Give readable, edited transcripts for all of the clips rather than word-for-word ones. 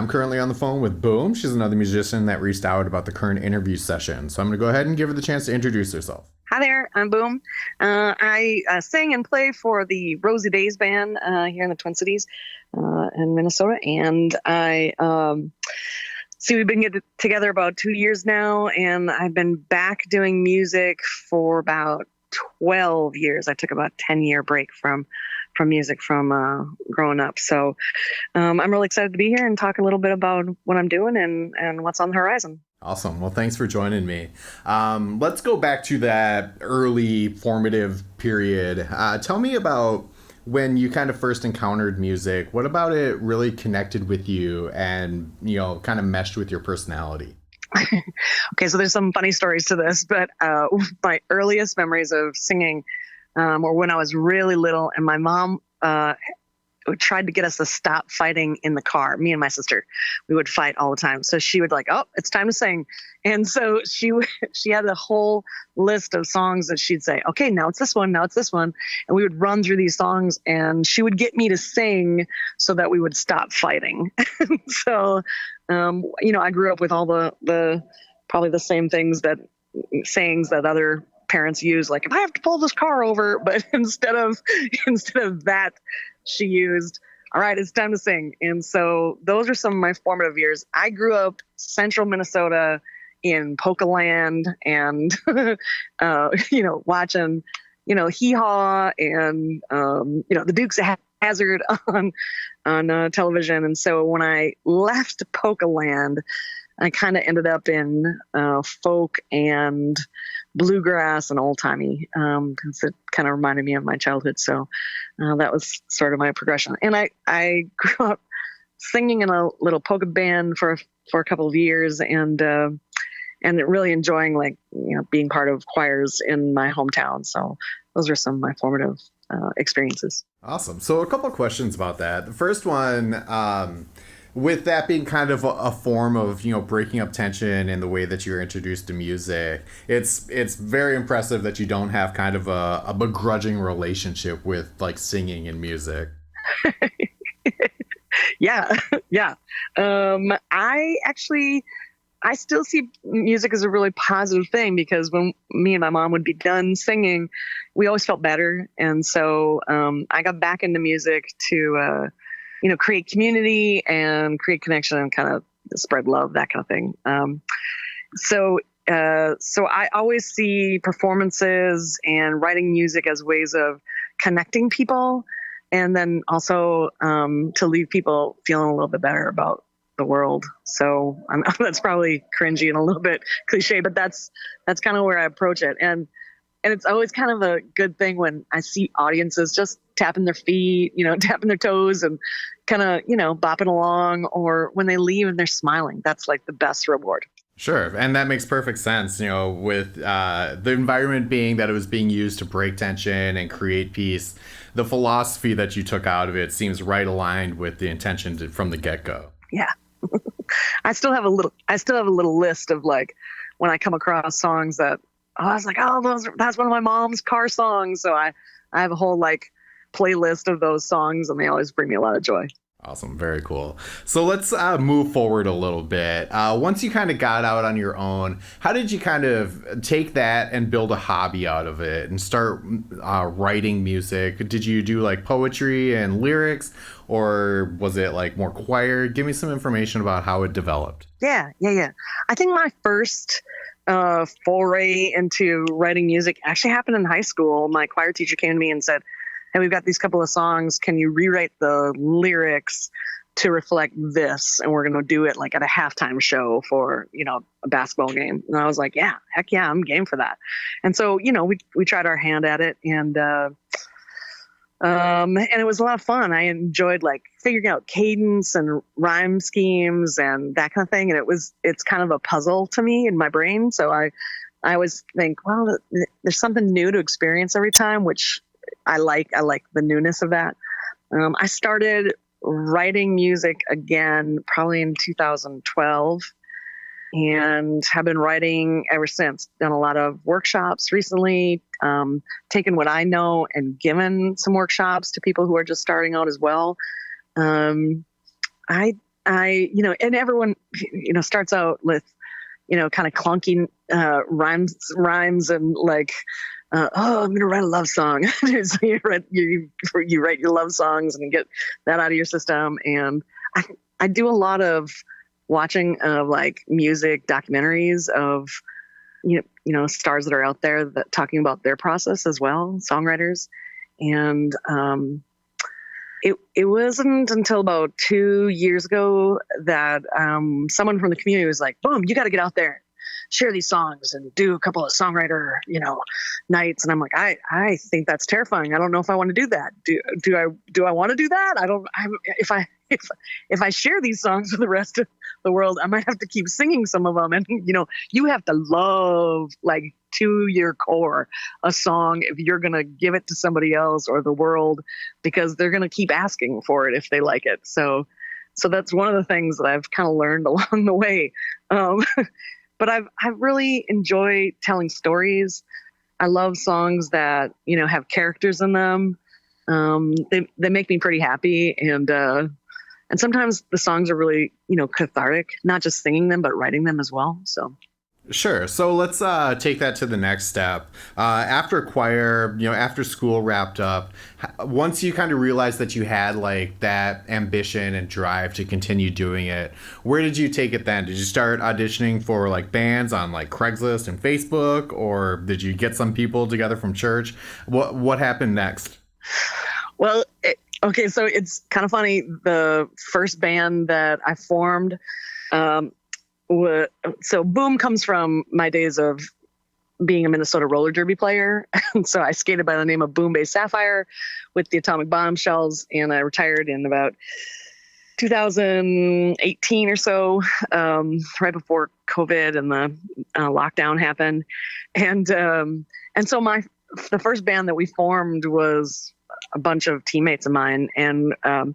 I'm currently on the phone with Boom. She's another musician that reached out about the current interview session. So I'm going to go ahead and give her the chance to introduce herself. Hi there, I'm Boom. I sing and play for the Rosie Days band here in the Twin Cities in Minnesota, and we've been together about 2 years now, and I've been back doing music for about 12 years. I took about 10-year break from music from growing up, so I'm really excited to be here and talk a little bit about what I'm doing and what's on the horizon. Awesome. Well, thanks for joining me. Let's go back to that early formative period. Tell me about when you kind of first encountered music. What about it really connected with you and, kind of meshed with your personality? Okay, so there's some funny stories to this, but my earliest memories of singing were when I was really little, and my mom tried to get us to stop fighting in the car. Me and my sister, we would fight all the time. So she would oh, it's time to sing. And so she had a whole list of songs that she'd say, okay, now it's this one, now it's this one. And we would run through these songs, and she would get me to sing so that we would stop fighting. So, I grew up with all the probably the same sayings that other parents use, like, if I have to pull this car over, but instead of that, she used, all right, it's time to sing. And so those are some of my formative years. I grew up central Minnesota in Polka Land and, watching, Hee Haw and, the Dukes of Hazzard on television. And so when I left Polka Land, I kind of ended up in folk and bluegrass and old timey because it kind of reminded me of my childhood. So that was sort of my progression. And I grew up singing in a little polka band for a couple of years and really enjoying being part of choirs in my hometown. So those are some of my formative experiences. Awesome. So a couple of questions about that. The first one, with that being kind of a form of, breaking up tension in the way that you're introduced to music, it's very impressive that you don't have kind of a begrudging relationship with singing and music. Yeah. I still see music as a really positive thing, because when me and my mom would be done singing, we always felt better. And so I got back into music to create community and create connection and kind of spread love, that kind of thing. So I always see performances and writing music as ways of connecting people, and then also to leave people feeling a little bit better about the world. So that's probably cringy and a little bit cliche, but that's kind of where I approach it. And it's always kind of a good thing when I see audiences just tapping their feet, tapping their toes and kind of, bopping along, or when they leave and they're smiling. That's the best reward. Sure. And that makes perfect sense, with the environment being that it was being used to break tension and create peace. The philosophy that you took out of it seems right aligned with the intention from the get-go. Yeah. I still have a little list of when I come across songs that I was that's one of my mom's car songs. So I have a whole playlist of those songs, and they always bring me a lot of joy. Awesome. Very cool. So let's move forward a little bit. Once you kind of got out on your own, how did you kind of take that and build a hobby out of it and start writing music? Did you do poetry and lyrics, or was it more choir? Give me some information about how it developed. Yeah. I think my first foray into writing music actually happened in high school. My choir teacher came to me and said, hey, we've got these couple of songs. Can you rewrite the lyrics to reflect this? And we're going to do it at a halftime show for, a basketball game. And I was like, yeah, heck yeah, I'm game for that. And so, we tried our hand at it, and it was a lot of fun. I enjoyed figuring out cadence and rhyme schemes and that kind of thing. And it's kind of a puzzle to me in my brain. So I always think, well, there's something new to experience every time, which I like the newness of that. I started writing music again probably in 2012 and have been writing ever since. Done a lot of workshops recently, taken what I know and given some workshops to people who are just starting out as well. I and everyone, starts out with, kind of clunky rhymes and like, I'm going to write a love song. So you write your love songs and get that out of your system. And I do a lot of watching of like music documentaries of, stars that are out there that talking about their process as well, songwriters. And it wasn't until about 2 years ago that someone from the community was like, boom, you got to get out there, share these songs and do a couple of songwriter, nights. And I'm like, I think that's terrifying. I don't know if I want to do that. Do I want to do that? If I share these songs with the rest of the world, I might have to keep singing some of them. And, you have to love, like, to your core a song if you're going to give it to somebody else or the world, because they're going to keep asking for it if they like it. So that's one of the things that I've kind of learned along the way. But I've really enjoyed telling stories. I love songs that, have characters in them. They make me pretty happy. And sometimes the songs are really, cathartic, not just singing them, but writing them as well. So. Sure. So let's take that to the next step. After choir, after school wrapped up, once you kind of realized that you had like that ambition and drive to continue doing it, where did you take it then? Did you start auditioning for like bands on like Craigslist and Facebook, or did you get some people together from church? What happened next? Well, okay, so it's kind of funny. The first band that I formed, so Boom comes from my days of being a Minnesota roller derby player. And so I skated by the name of Boom Bay Sapphire with the Atomic Bombshells, and I retired in about 2018 or so, right before COVID and the lockdown happened. And so the first band that we formed was a bunch of teammates of mine, and the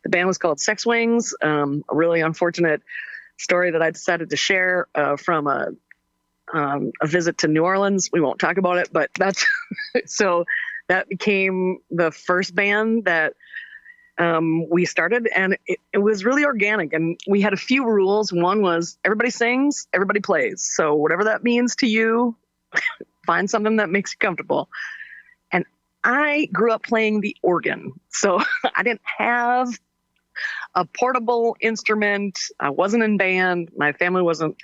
band was called Sex Wings. A really unfortunate story that I decided to share from a visit to New Orleans. We won't talk about it, but that's so that became the first band that we started, and it was really organic. And we had a few rules. One was everybody sings, everybody plays. So whatever that means to you, find something that makes you comfortable. And I grew up playing the organ, so I didn't have a portable instrument. I wasn't in band. My family wasn't,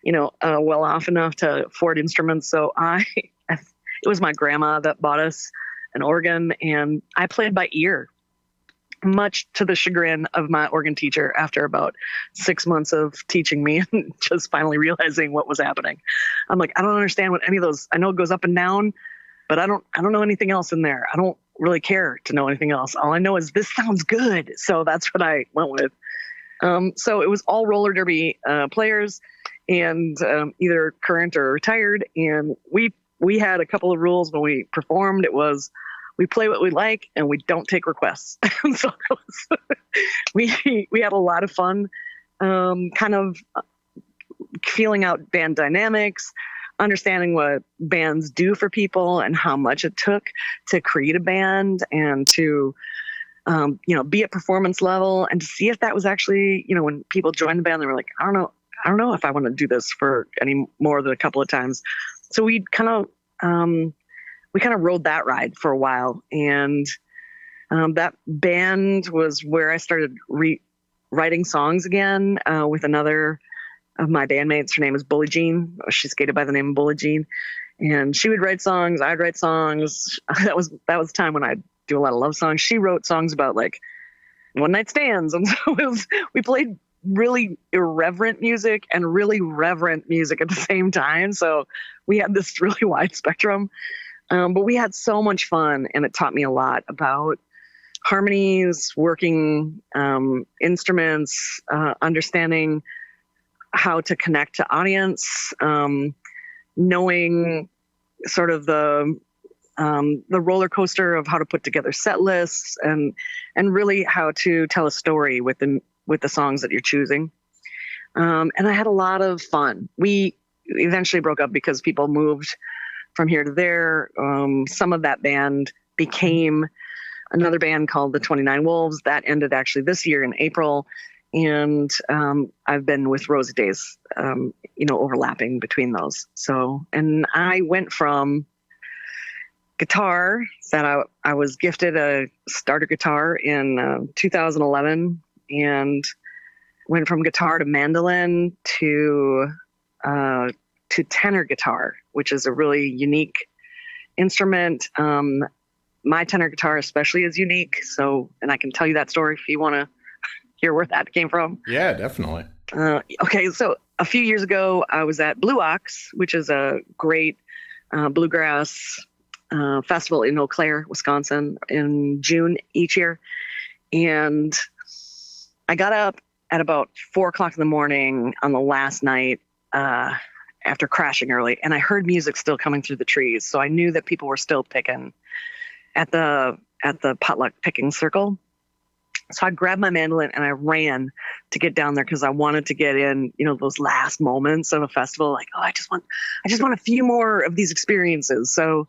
well off enough to afford instruments. So it was my grandma that bought us an organ, and I played by ear, much to the chagrin of my organ teacher after about 6 months of teaching me and just finally realizing what was happening. I'm like, I don't understand what any of those, I know it goes up and down, but I don't know anything else in there. I don't really care to know anything else. All I know is this sounds good. So that's what I went with. So it was all roller derby players, and either current or retired. And we had a couple of rules when we performed. It was, we play what we like and we don't take requests. So we had a lot of fun, kind of feeling out band dynamics, understanding what bands do for people and how much it took to create a band and to, be at performance level, and to see if that was actually, when people joined the band, they were like, I don't know if I want to do this for any more than a couple of times. So we kind of rode that ride for a while. And that band was where I started writing songs again with another of my bandmates. Her name is Bully Jean. She skated by the name of Bully Jean. And she would write songs. I'd write songs. That was the time when I'd do a lot of love songs. She wrote songs about like one night stands. And so we played really irreverent music and really reverent music at the same time. So we had this really wide spectrum. But we had so much fun, and it taught me a lot about harmonies, working instruments, understanding how to connect to audience, knowing sort of the roller coaster of how to put together set lists, and really how to tell a story with the songs that you're choosing. And I had a lot of fun. We eventually broke up because people moved from here to there. Some of that band became another band called the 29 Wolves. That ended actually this year in April. And I've been with Rosie Days, overlapping between those. So, and I went from guitar that I was gifted a starter guitar in 2011, and went from guitar to mandolin to tenor guitar, which is a really unique instrument. My tenor guitar especially is unique. So, and I can tell you that story if you want to hear where that came from. Yeah, definitely. Okay, so a few years ago, I was at Blue Ox, which is a great bluegrass festival in Eau Claire, Wisconsin, in June each year. And I got up at about 4 o'clock in the morning on the last night after crashing early, and I heard music still coming through the trees. So I knew that people were still picking at the potluck picking circle. So I grabbed my mandolin and I ran to get down there because I wanted to get in, those last moments of a festival. Like, oh, I just want a few more of these experiences. So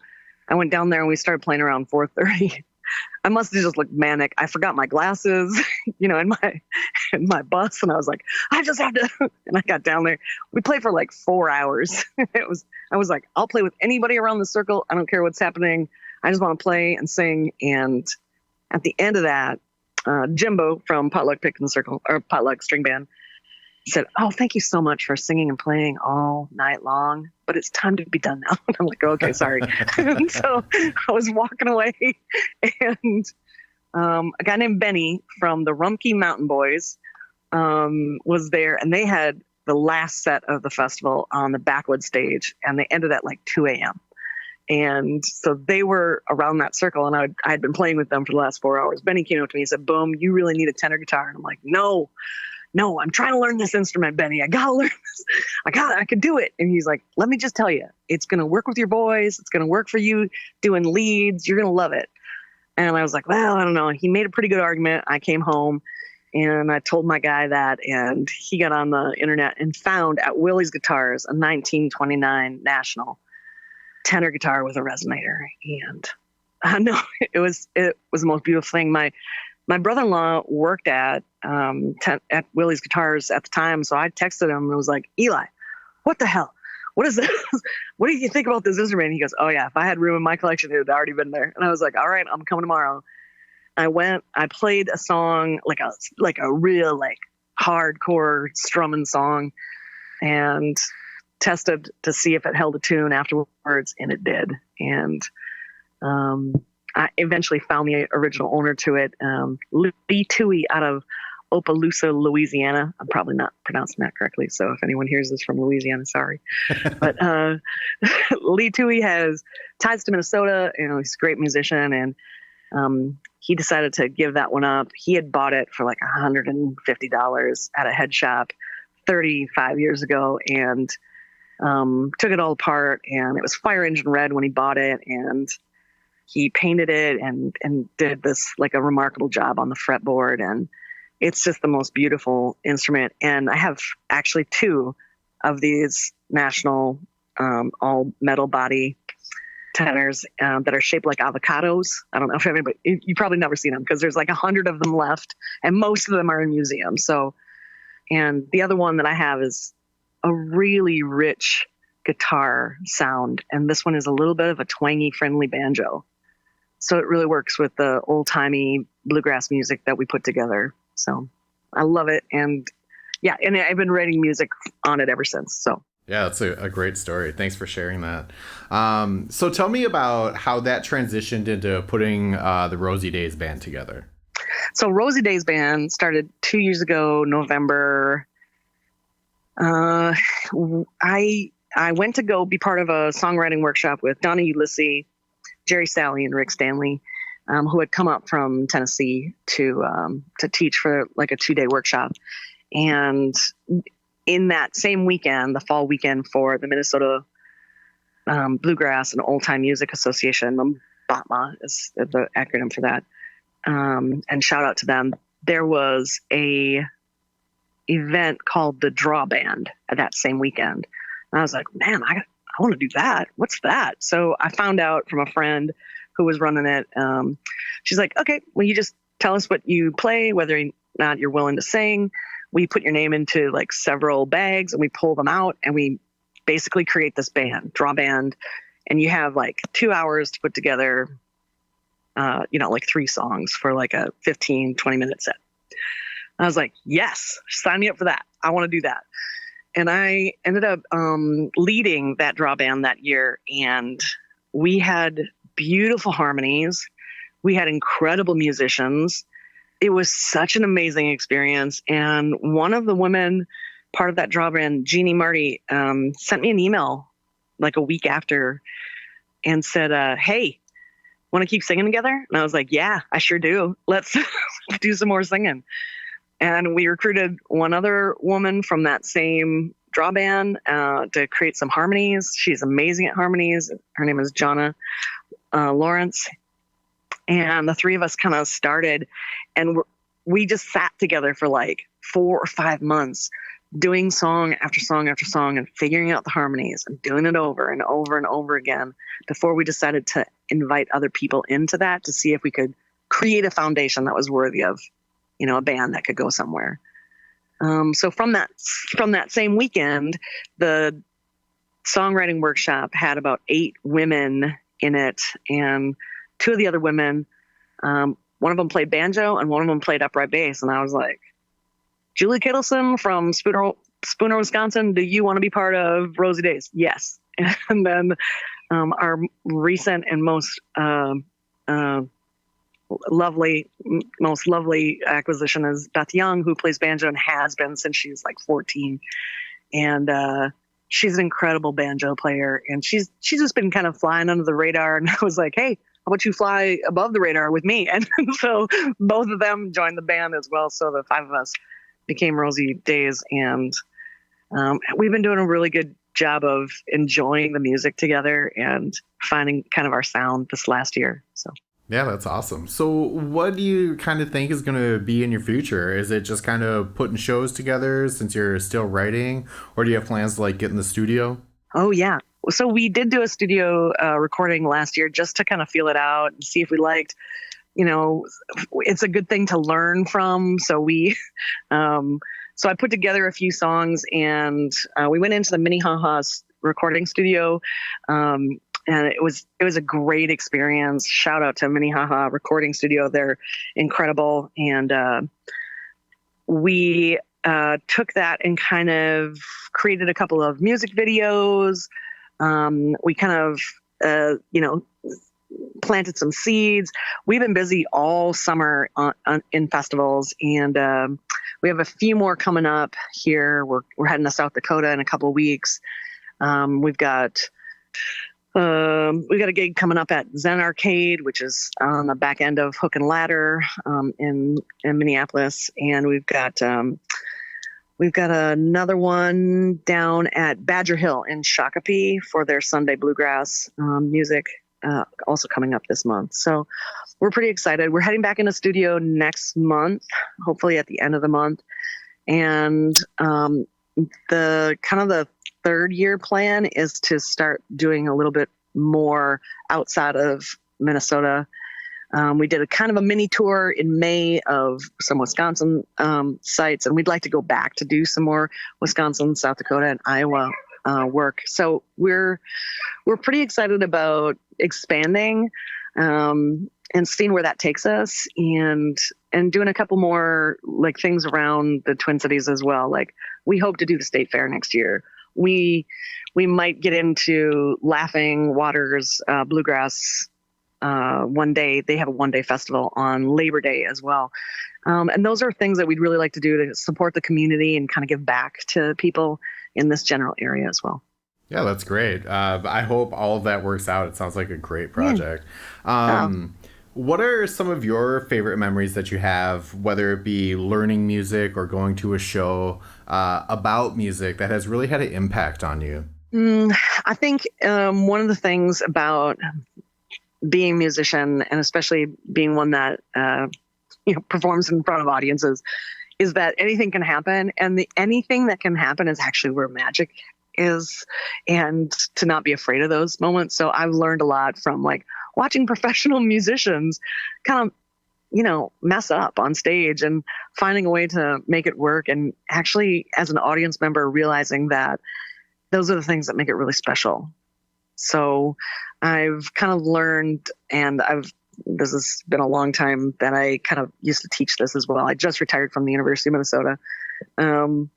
I went down there and we started playing around 4:30. I must have just looked manic. I forgot my glasses, in my bus, and I was like, I just have to. And I got down there. We played for like 4 hours. I was like, I'll play with anybody around the circle. I don't care what's happening. I just want to play and sing. And at the end of that, Jimbo from Potluck Pick and Circle, or Potluck String Band, said, "Oh, thank you so much for singing and playing all night long, but it's time to be done now." And I'm like, "Okay, sorry." And so I was walking away, and a guy named Benny from the Rumpke Mountain Boys was there, and they had the last set of the festival on the Backwood stage, and they ended at like 2 a.m. And so they were around that circle, and I had been playing with them for the last 4 hours. Benny came up to me and said, "Boom, you really need a tenor guitar." And I'm like, no, I'm trying to learn this instrument, Benny. I got to learn this. I can do it. And he's like, let me just tell you, it's going to work with your voice. It's going to work for you doing leads. You're going to love it. And I was like, well, I don't know. He made a pretty good argument. I came home and I told my guy that, and he got on the internet and found at Willie's Guitars a 1929 National tenor guitar with a resonator. And I know it was the most beautiful thing. My brother-in-law worked at Willie's Guitars at the time, so I texted him and was like, "Eli, what the hell? What is this? What do you think about this instrument?" And he goes, "Oh yeah, if I had room in my collection, it would already been there." And I was like, "All right, I'm coming tomorrow." I went. I played a song like a real hardcore strumming song, and tested to see if it held a tune afterwards, and it did. And I eventually found the original owner to it, Lee Toohey out of Opelousas, Louisiana. I'm probably not pronouncing that correctly, so if anyone hears this from Louisiana, sorry. But Lee Toohey has ties to Minnesota. He's a great musician, and he decided to give that one up. He had bought it for like $150 at a head shop 35 years ago, and took it all apart, and it was fire engine red when he bought it, and he painted it and did this like a remarkable job on the fretboard, and it's just the most beautiful instrument. And I have actually 2 of these National all metal body tenors that are shaped like avocados. I don't know if anybody, you probably never seen them because there's like 100 of them left, and most of them are in museums. So, and the other one that I have is a really rich guitar sound, and this one is a little bit of a twangy, friendly banjo. So it really works with the old-timey bluegrass music that we put together. So I love it. And yeah, and I've been writing music on it ever since. So yeah, that's a great story. Thanks for sharing that. So tell me about how that transitioned into putting the Rosie Days band together. So Rosie Days band started 2 years ago, November. I went to go be part of a songwriting workshop with Donnie Ulysses, Jerry Salley, and Rick Stanley, who had come up from Tennessee to teach for like a 2-day workshop. And in that same weekend, the fall weekend for the Minnesota Bluegrass and Old Time Music Association, BOTMA is the acronym for that, and shout out to them. There was a event called the Draw Band that same weekend. And I was like, man, I want to do that. What's that? So I found out from a friend who was running it. She's like, okay, well, you just tell us what you play, whether not you're willing to sing. We put your name into like several bags and we pull them out and we basically create this band, draw band. And you have like 2 hours to put together, like 3 songs for like a 15, 20-minute set. I was like, yes, sign me up for that. I want to do that. And I ended up leading that draw band that year. And we had beautiful harmonies. We had incredible musicians. It was such an amazing experience. And one of the women, part of that draw band, Jeannie Marty, sent me an email like a week after and said, hey, want to keep singing together? And I was like, yeah, I sure do. Let's do some more singing. And we recruited one other woman from that same draw band to create some harmonies. She's amazing at harmonies. Her name is Jonna Lawrence. And the 3 of us kind of started, and we just sat together for like 4 or 5 months doing song after song after song and figuring out the harmonies and doing it over and over and over again before we decided to invite other people into that to see if we could create a foundation that was worthy of, a band that could go somewhere. So from that same weekend, the songwriting workshop had about 8 women in it, and 2 of the other women, one of them played banjo and one of them played upright bass. And I was like, Julie Kittleson from Spooner, Wisconsin, do you want to be part of Rosie Days? Yes. And then our recent and most lovely acquisition is Beth Young, who plays banjo and has been since she's like 14. And she's an incredible banjo player. And she's just been kind of flying under the radar. And I was like, hey, how about you fly above the radar with me? And so both of them joined the band as well. So the 5 of us became Rosie Days. And we've been doing a really good job of enjoying the music together and finding kind of our sound this last year. So. Yeah, that's awesome. So what do you kind of think is going to be in your future? Is it just kind of putting shows together since you're still writing, or do you have plans to like get in the studio? Oh, yeah. So we did do a studio recording last year just to kind of feel it out and see if we liked, it's a good thing to learn from. So so I put together a few songs and we went into the Minnehaha recording studio. And it was a great experience. Shout out to Minnehaha Recording Studio. They're incredible. And we took that and kind of created a couple of music videos. We kind of, planted some seeds. We've been busy all summer in festivals, and we have a few more coming up here. We're heading to South Dakota in a couple of weeks. We've got a gig coming up at Zen Arcade, which is on the back end of Hook and Ladder in Minneapolis, and we've got another one down at Badger Hill in Shakopee for their Sunday Bluegrass music, also coming up this month. So we're pretty excited. We're heading back into studio next month, hopefully at the end of the month, and the kind of the 3rd year plan is to start doing a little bit more outside of Minnesota. We did a kind of a mini tour in May of some Wisconsin sites, and we'd like to go back to do some more Wisconsin, South Dakota, and Iowa work. So we're pretty excited about expanding and seeing where that takes us, and doing a couple more like things around the Twin Cities as well. Like we hope to do the State Fair next year. We might get into Laughing Waters Bluegrass one day. They have a one-day festival on Labor Day as well. And those are things that we'd really like to do to support the community and kind of give back to people in this general area as well. Yeah, that's great. I hope all of that works out. It sounds like a great project. What are some of your favorite memories that you have, whether it be learning music or going to a show about music that has really had an impact on you? I think one of the things about being a musician, and especially being one that performs in front of audiences, is that anything can happen, and anything that can happen is actually where magic is, and to not be afraid of those moments. So I've learned a lot from like watching professional musicians kind of mess up on stage and finding a way to make it work. And actually, as an audience member, realizing that those are the things that make it really special. So I've kind of learned, and this has been a long time that I kind of used to teach this as well. I just retired from the University of Minnesota,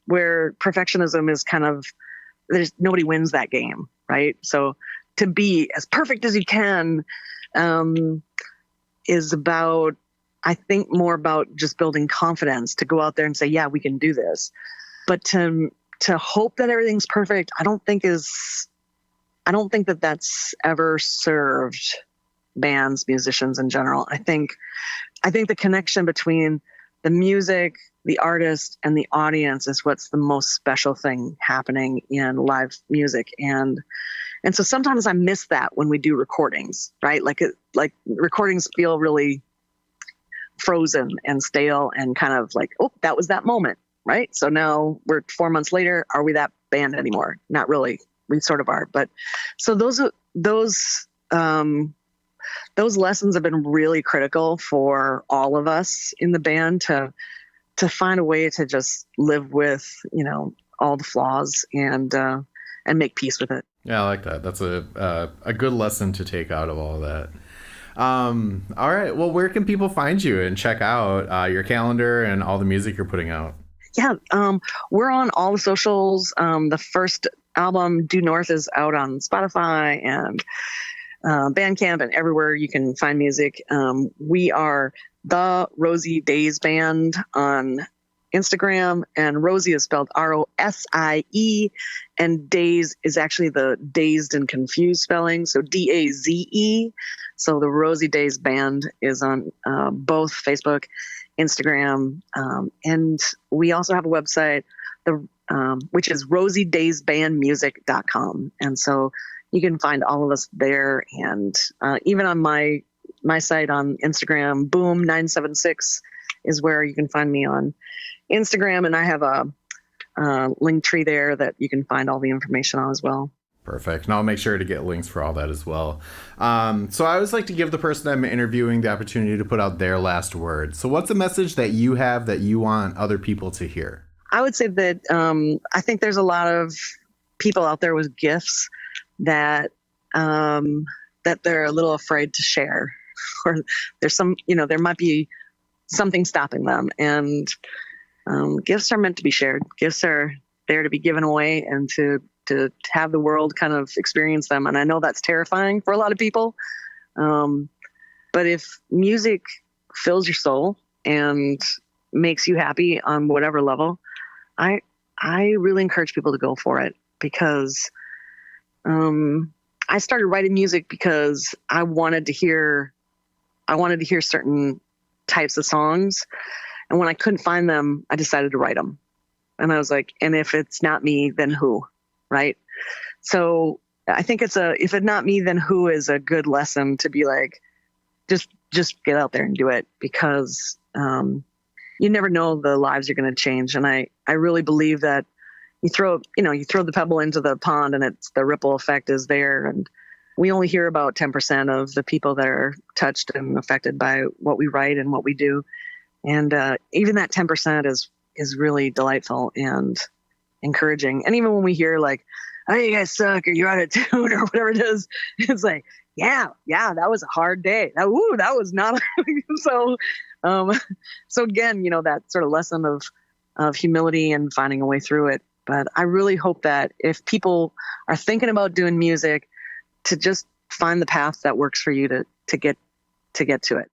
where perfectionism is kind of, nobody wins that game, right? So to be as perfect as you can is about, I think, more about just building confidence to go out there and say, yeah, we can do this. But to hope that everything's perfect, I don't think that that's ever served bands, musicians in general. I think the connection between the music, the artist, and the audience is what's the most special thing happening in live music. And so sometimes I miss that when we do recordings, right? Like recordings feel really frozen and stale and kind of like, oh, that was that moment, right? So now we're 4 months later. Are we that band anymore? Not really. We sort of are. But so those lessons have been really critical for all of us in the band to find a way to just live with, all the flaws and make peace with it. Yeah, I like that. That's a good lesson to take out of all of that. All right. Well, where can people find you and check out your calendar and all the music you're putting out? Yeah, we're on all the socials. The first album, Due North, is out on Spotify and Bandcamp and everywhere you can find music. We are the Rosie Days Band on Instagram, and Rosie is spelled Rosie, and Days is actually the dazed and confused spelling, so Daze. So the Rosie Days Band is on both Facebook, Instagram, and we also have a website, which is rosiedaysbandmusic.com, and so you can find all of us there, and even on my site on Instagram, Boom976 is where you can find me on Instagram, and I have a link tree there that you can find all the information on as well. Perfect. And I'll make sure to get links for all that as well. So I always like to give the person I'm interviewing the opportunity to put out their last word. So what's a message that you have that you want other people to hear? I would say that I think there's a lot of people out there with gifts that they're a little afraid to share, or there's there might be something stopping them. And gifts are meant to be shared. Gifts are there to be given away and to have the world kind of experience them. And I know that's terrifying for a lot of people. But if music fills your soul and makes you happy on whatever level, I really encourage people to go for it, because I started writing music because I wanted to hear certain types of songs. And when I couldn't find them, I decided to write them. And I was like, and if it's not me, then who? Right. So I think if it's not me, then who is a good lesson to be like, just get out there and do it, because you never know the lives you're going to change. And I really believe that you throw the pebble into the pond and the ripple effect is there. And we only hear about 10% of the people that are touched and affected by what we write and what we do. And even that 10% is really delightful and encouraging. And even when we hear like, oh, you guys suck, or you're out of tune, or whatever it is, it's like, yeah, that was a hard day. That was not. So again, that sort of lesson of humility and finding a way through it. But I really hope that if people are thinking about doing music, to just find the path that works for you to get to it.